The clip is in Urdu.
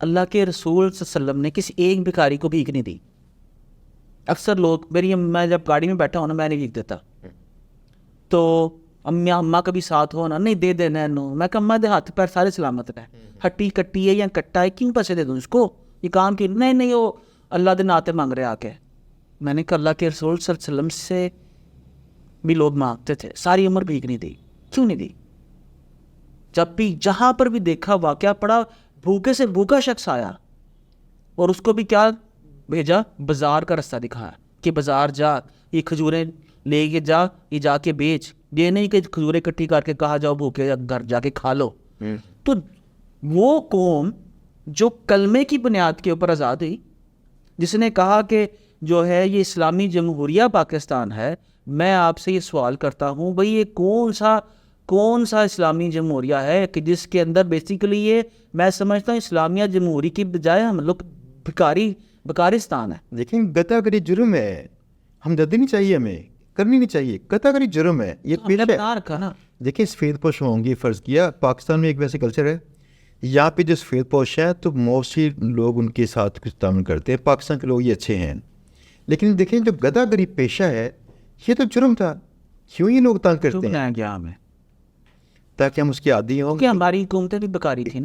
اللہ کے رسول صلی اللہ علیہ وسلم نے کسی ایک بھکاری کو بھیک نہیں دی. اکثر لوگ میں جب گاڑی میں بیٹھا ہوں نا میں نہیں بھیک دیتا, تو اماں کبھی ساتھ ہو نا نہیں دے دینا نو, میں کہ اماں دے ہاتھ پیر سارے سلامت رہے, ہٹی کٹی ہے یا کٹا ہے کیوں پیسے دے دوں اس کو, یہ کام کی نہیں وہ اللہ دے ناتے مانگ رہے آ کے. میں نے کہا اللہ کے رسول صلی اللہ علیہ وسلم سے بھی لوگ مانگتے تھے, ساری عمر بھیک نہیں دی, کیوں نہیں دی؟ جب بھی جہاں پر بھی دیکھا واقعہ پڑا, بھوکے سے بھوکا شخص آیا اور اس کو بھی کیا بھیجا, بازار کا رستہ دکھایا کہ بازار جا, یہ کھجوریں لے کے جا, یہ جا کے بیچ, یہ نہیں کہ کھجوریں اکٹھی کر کے کہا جاؤ بھوکے گھر جا کے کھا لو. تو وہ قوم جو کلمے کی بنیاد کے اوپر آزاد ہوئی, جس نے کہا کہ جو ہے یہ اسلامی جمہوریہ پاکستان ہے, میں آپ سے یہ سوال کرتا ہوں بھئی یہ کون سا اسلامی جمہوریہ ہے کہ جس کے اندر بیسیکلی یہ میں سمجھتا ہوں اسلامیہ جمہوری کی بجائے ہم لوگ بکارستان ہے. لیکن گتا گری جرم ہے, ہمدردی نہیں چاہیے, ہمیں کرنی نہیں چاہیے, گتا گری جرم ہے, یہ پیشہ بتا رکھا نا. دیکھیں سفید پوش ہوں گی, فرض کیا پاکستان میں ایک ویسے کلچر ہے, یہاں پہ جو سفید پوش ہیں تو موسٹلی لوگ ان کے ساتھ کچھ تعامل کرتے ہیں, پاکستان کے لوگ یہ اچھے ہیں. لیکن دیکھیں جو گدا گری پیشہ ہے یہ تو جرم تھا, کیوں یہ لوگ تنگ کرتے ہیں؟ کیا ہمیں تاکہ ہم اس کے عادی ہوں. کہ ہماری حکومتیں بھی بکاری تھی نا,